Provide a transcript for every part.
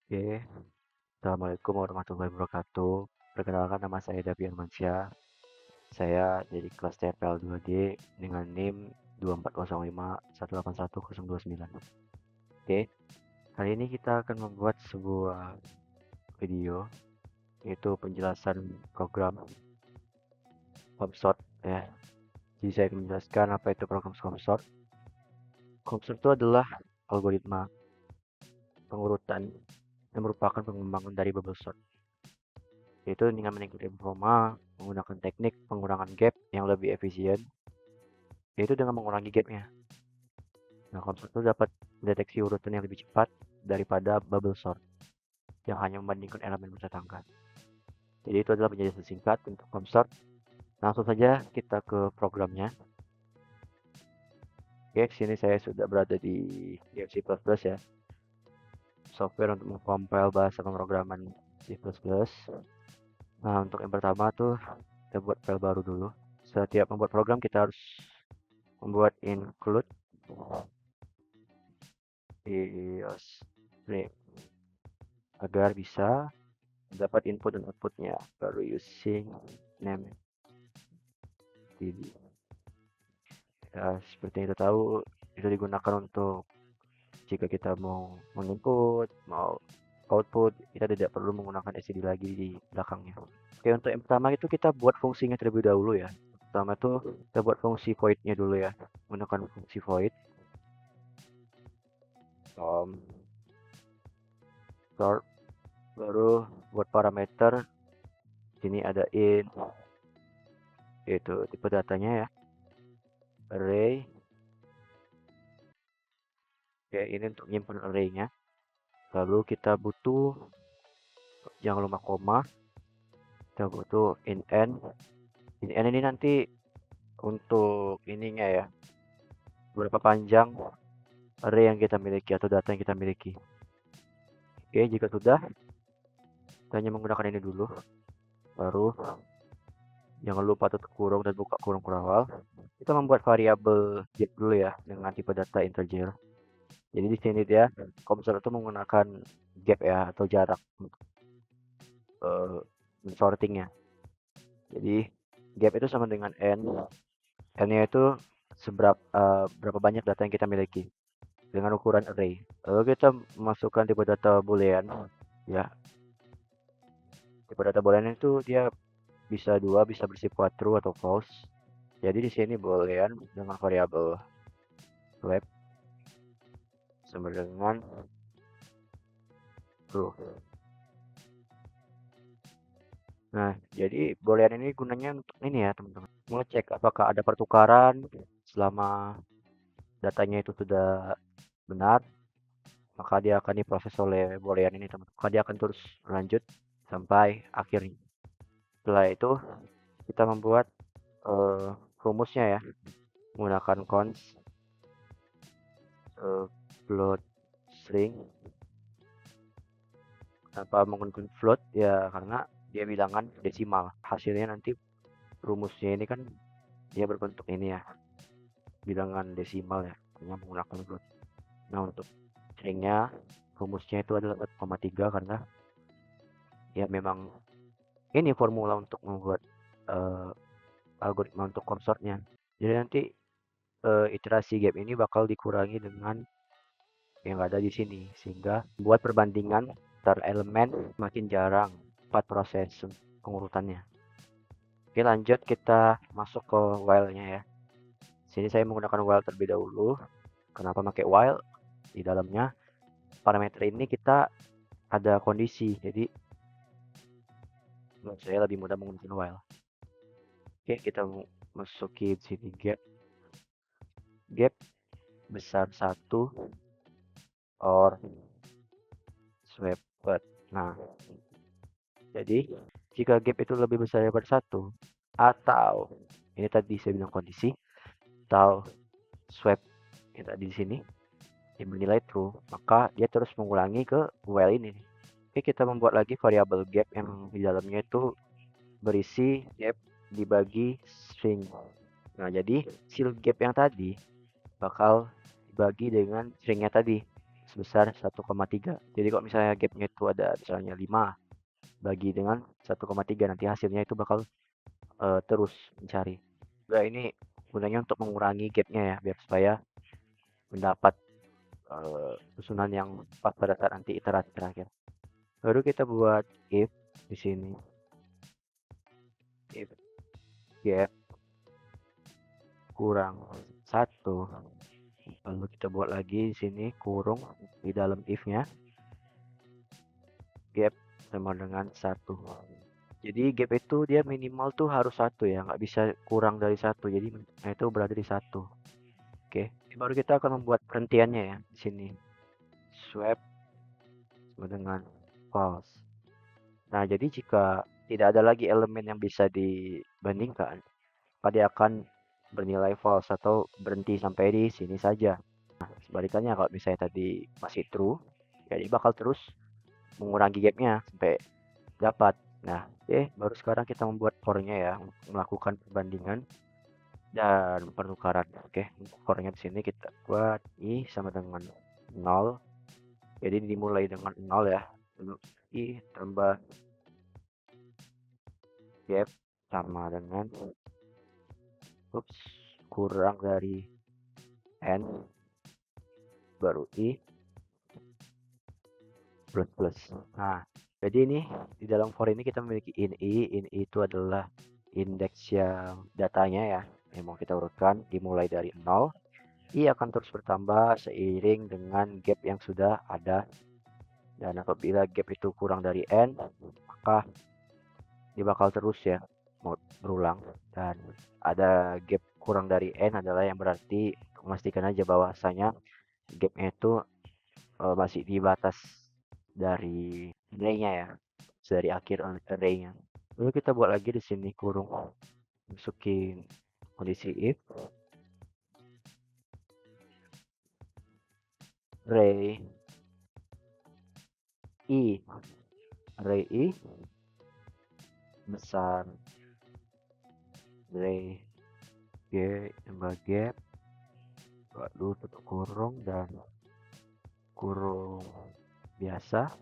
Oke, Assalamualaikum warahmatullahi wabarakatuh. Perkenalkan nama saya Davi Armansyah. Saya dari kelas TPL 2D dengan NIM 2405181029. Oke, kali ini kita akan membuat sebuah video yaitu penjelasan program ComSort ya. Jadi saya akan menjelaskan apa itu program ComSort. ComSort itu adalah algoritma pengurutan yang merupakan pengembangan dari bubble sort, yaitu dengan meningkatkan performa menggunakan teknik pengurangan gap yang lebih efisien, yaitu dengan mengurangi gapnya. Nah, ComSort itu dapat mendeteksi urutan yang lebih cepat daripada bubble sort yang hanya membandingkan elemen bertetangga. Jadi itu adalah penjelasan singkat untuk ComSort. Langsung saja kita ke programnya. Oke, sini saya sudah berada di C++ ya. Software untuk mengcompile bahasa pemrograman C++. Nah, untuk yang pertama tuh kita buat file baru dulu. Setiap membuat program kita harus membuat include string agar bisa dapat input dan outputnya, baru using name td. Ya, seperti yang kita tahu itu digunakan untuk jika kita mau menginput, mau output, kita tidak perlu menggunakan std lagi di belakangnya. Oke, untuk yang pertama itu kita buat fungsinya terlebih dahulu ya. Pertama itu kita buat fungsi void-nya dulu ya, menggunakan fungsi void sort, baru buat parameter sini ada int, yaitu tipe datanya ya, array. Oke, ini untuk nyimpan array-nya. Lalu kita butuh, jangan lupa koma, kita butuh int n. Int n ini nanti untuk ininya ya, berapa panjang array yang kita miliki atau data yang kita miliki. Oke, jika sudah, kita hanya menggunakan ini dulu. Baru jangan lupa tutup kurung dan buka kurung awal. Kita membuat variabel get dulu ya dengan tipe data integer. Jadi di sini dia ComSort itu menggunakan gap ya atau jarak untuk sortingnya. Jadi gap itu sama dengan n. N-nya itu berapa banyak data yang kita miliki dengan ukuran array. Lalu kita masukkan tipe data boolean ya. Tipe data boolean itu dia bisa dua, bisa bersifat true atau false. Jadi di sini boolean dengan variabel web sama dengan true. Nah, jadi boolean ini gunanya untuk ini ya, teman-teman. Mengecek apakah ada pertukaran selama datanya itu sudah benar, maka dia akan diproses oleh boolean ini, teman-teman. Maka dia akan terus lanjut sampai akhirnya. Setelah itu kita membuat rumusnya ya, menggunakan const float string. Kenapa menggunakan float? Ya karena dia bilangan desimal. Hasilnya nanti rumusnya ini kan dia berbentuk ini ya, bilangan desimal ya, hanya menggunakan float. Nah, untuk stringnya rumusnya itu adalah 4,3 karena ya memang ini formula untuk membuat algoritma untuk consortnya. Jadi nanti iterasi gap ini bakal dikurangi dengan yang ada di sini sehingga buat perbandingan antar elemen makin jarang 4 proses pengurutannya. Oke, lanjut kita masuk ke while-nya ya. Sini saya menggunakan while terlebih dahulu. Kenapa pakai while? Di dalamnya parameter ini kita ada kondisi, jadi menurut saya lebih mudah menggunakan while. Oke, kita masuki sini gap besar 1 or swapped. Nah, jadi jika gap itu lebih besar daripada 1 atau ini tadi saya bilang kondisi atau swap yang tadi di sini yang bernilai true, maka dia terus mengulangi ke while ini. Oke, kita membuat lagi variabel gap yang di dalamnya itu berisi gap dibagi string. Nah, jadi seal gap yang tadi bakal dibagi dengan stringnya tadi. sebesar 1,3. Jadi kalau misalnya gapnya itu ada misalnya 5 bagi dengan 1,3, nanti hasilnya itu bakal terus mencari. Juga ini gunanya untuk mengurangi gapnya ya, biar supaya mendapat susunan yang pas pada saat nanti iterasi terakhir. Baru kita buat if di sini. If gap kurang 1, lalu kita buat lagi di sini kurung di dalam if-nya gap sama dengan 1. Jadi gap itu dia minimal tuh harus 1 ya, nggak bisa kurang dari 1. Jadi itu berada di 1. Oke, baru kita akan membuat perhentiannya ya di sini. Swap sama dengan false. Nah, jadi jika tidak ada lagi elemen yang bisa dibandingkan, maka dia akan bernilai false atau berhenti sampai di sini saja. Nah, sebalikannya kalau misalnya tadi masih true, jadi bakal terus mengurangi gapnya sampai dapat. Nah, oke, baru sekarang kita membuat for-nya ya, melakukan perbandingan dan pertukaran. Oke, untuk for-nya di sini kita buat i sama dengan 0. Jadi dimulai dengan 0 ya. Lalu i tambah gap sama dengan kurang dari n baru i plus. Nah, jadi ini di dalam for ini kita memiliki in i itu adalah indeks yang datanya ya, yang mau kita urutkan dimulai dari 0. I akan terus bertambah seiring dengan gap yang sudah ada, dan apabila gap itu kurang dari n, maka dia bakal terus ya berulang, dan ada gap kurang dari n adalah yang berarti memastikan aja bahwasanya gapnya itu masih di batas dari array-nya ya, dari akhir array-nya. Lalu kita buat lagi di sini kurung, masukin kondisi if array i besar array g tambah gap, lalu tutup kurung dan kurung biasa.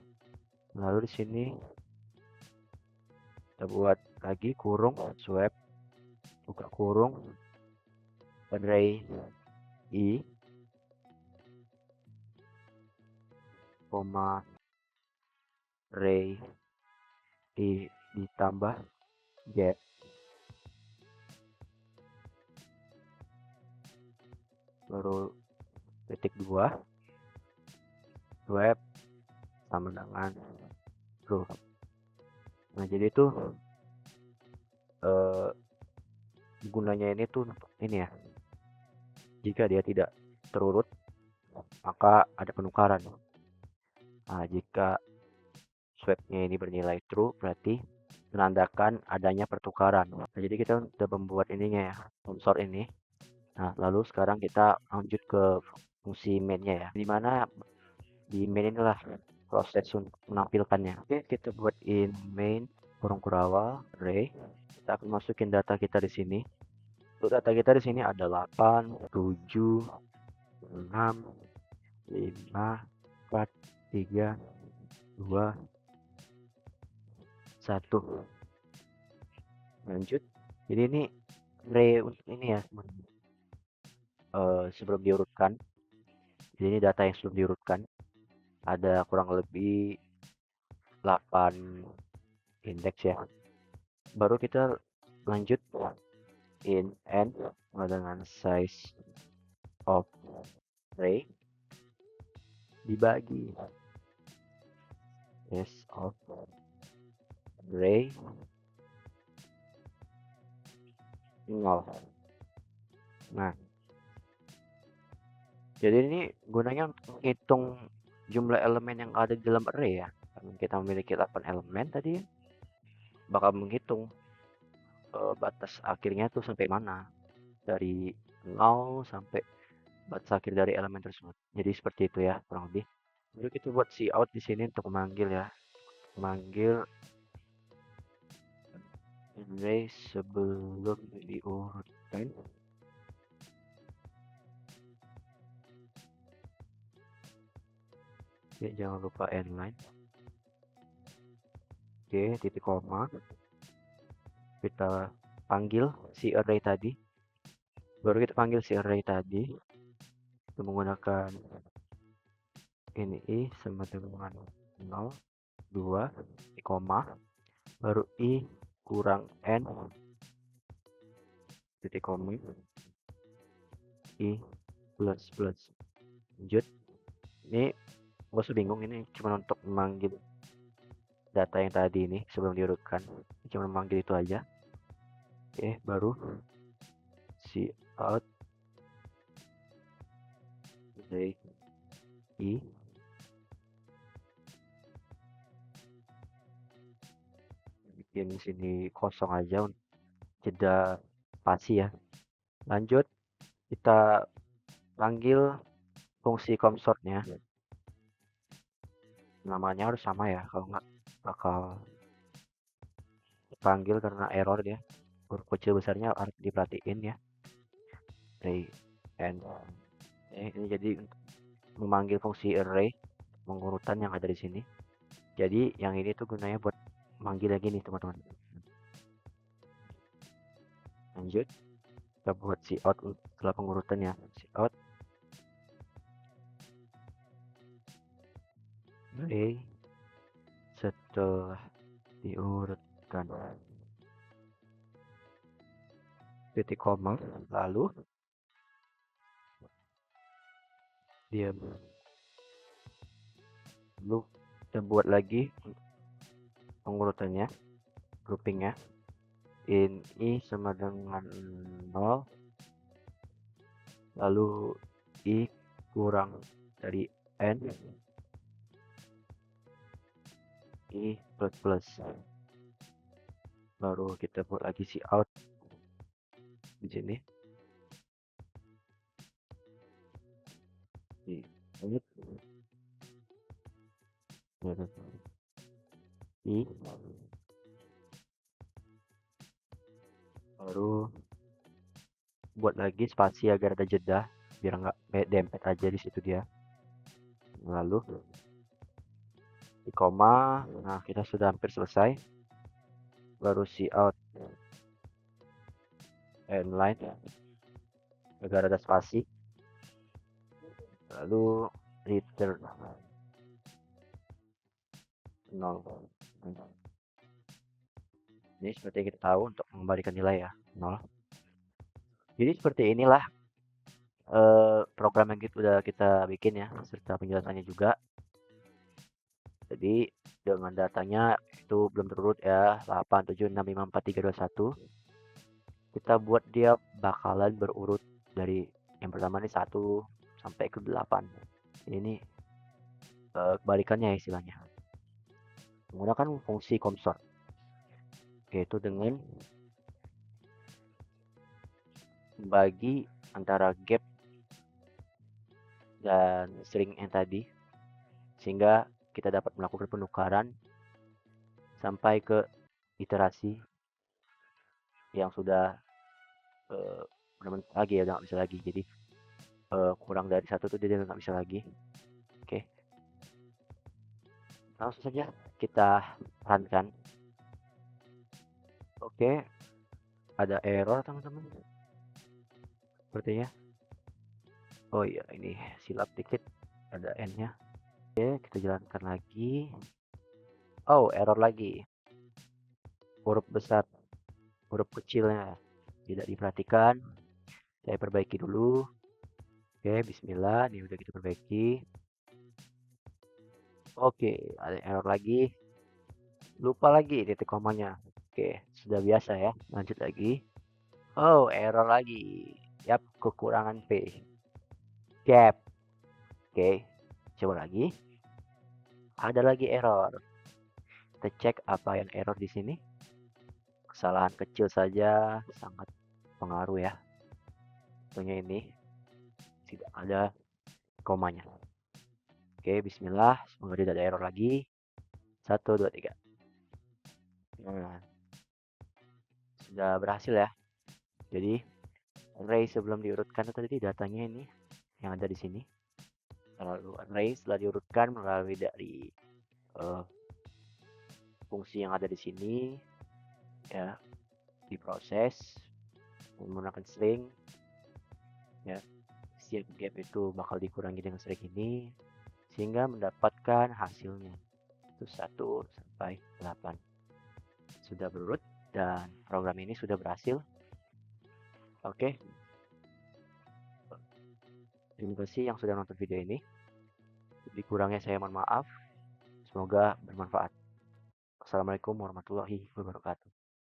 Lalu di sini kita buat lagi kurung swap, buka kurung array i koma array i ditambah gap, baru titik 2 swap sama dengan true. Nah, jadi itu gunanya ini tuh ini ya, jika dia tidak terurut maka ada penukaran. Nah, jika swapnya ini bernilai true berarti menandakan adanya pertukaran. Nah, jadi kita sudah membuat ininya ya, sort ini. Nah, lalu sekarang kita lanjut ke fungsi main-nya ya, dimana di main inilah proses untuk menampilkannya. Oke, kita buat in main kurung kurawal array. Kita akan masukin data kita di sini. Untuk data kita di sini ada 8, 7, 6, 5, 4, 3, 2, 1. Lanjut. Jadi ini array untuk ini ya, sebelum diurutkan. Jadi ini data yang sebelum diurutkan. Ada kurang lebih 8 indeks ya. Baru kita lanjut in n dengan size of array dibagi size of array 0. Nah, jadi ini gunanya untuk menghitung jumlah elemen yang ada di dalam array ya. Karena kita memiliki 8 elemen tadi, bakal menghitung batas akhirnya tuh sampai mana, dari 0 sampai batas akhir dari elemen tersebut. Jadi seperti itu ya kurang lebih. Lalu kita buat cout di sini untuk memanggil ya, memanggil array sebelum diurutkan. Oke, jangan lupa endline. Oke, titik koma. Kita panggil si array tadi. Baru kita panggil si array tadi. Kita menggunakan ini i sama dengan 0, 2, koma. Baru i kurang n titik koma i plus lanjut. Ini gak usah bingung, ini cuma untuk memanggil data yang tadi ini sebelum diurutkan, cuma memanggil itu aja. Oke, baru si out dari i bikin sini kosong aja, jeda spasi ya. Lanjut kita panggil fungsi consortnya, namanya harus sama ya, kalau nggak bakal dipanggil karena error dia. Huruf kecil besarnya harus diperhatiin ya. Dari n ini jadi memanggil fungsi array pengurutan yang ada di sini. Jadi yang ini tuh gunanya buat manggil lagi nih teman-teman. Lanjut kita buat si out setelah pengurutannya, si out array setelah diurutkan titik koma, lalu diam. Lalu kita buat lagi pengurutannya, groupingnya. Ini sama dengan 0, lalu i kurang dari n, i plus. Baru kita buat lagi si out di sini. Lanjut i baru buat lagi spasi agar ada jeda biar nggak dempet aja di situ dia. Lalu di koma. Nah, kita sudah hampir selesai. Baru si out endline agar ada spasi, lalu return 0. Ini seperti yang kita tahu untuk mengembalikan nilai ya, 0. Jadi seperti inilah program yang udah kita bikin ya, serta penjelasannya juga. Jadi dengan datanya itu belum terurut ya, 8, 7, 6, 5, 4, 3, 2, 1. Kita buat dia bakalan berurut dari yang pertama nih 1 sampai ke 8. Ini kebalikannya ya istilahnya. Menggunakan fungsi consort, yaitu dengan membagi antara gap dan string yang tadi, sehingga kita dapat melakukan penukaran sampai ke iterasi yang sudah lagi ya, udah nggak bisa lagi. Jadi kurang dari 1 tuh dia nggak bisa lagi. Oke, langsung saja kita runkan. Oke, ada error teman-teman sepertinya. Oh iya, ini silap dikit, ada n-nya. Oke, kita jalankan lagi. Oh, error lagi, huruf besar, huruf kecilnya tidak diperhatikan. Saya perbaiki dulu. Oke, bismillah, ini udah kita perbaiki. Oke, ada error lagi, lupa lagi titik komanya. Oke, sudah biasa ya. Lanjut lagi. Oh, error lagi. Yap, kekurangan P. Gap. Oke, coba lagi. Ada lagi error. Kita cek apa yang error di sini. Kesalahan kecil saja sangat pengaruh ya. Contohnya ini tidak ada komanya. Oke, bismillah. Semoga tidak ada error lagi. 1, 2, 3. Nah, sudah berhasil ya. Jadi array sebelum diurutkan itu tadi datanya ini yang ada di sini. lalu array setelah diurutkan melalui dari eh, fungsi yang ada di sini ya, diproses menggunakan string ya, setiap gap itu bakal dikurangi dengan string ini sehingga mendapatkan hasilnya itu 1 sampai 8 sudah berurut dan program ini sudah berhasil. Oke, terima kasih yang sudah nonton video ini. Lebih kurangnya saya mohon maaf. Semoga bermanfaat. Assalamualaikum warahmatullahi wabarakatuh.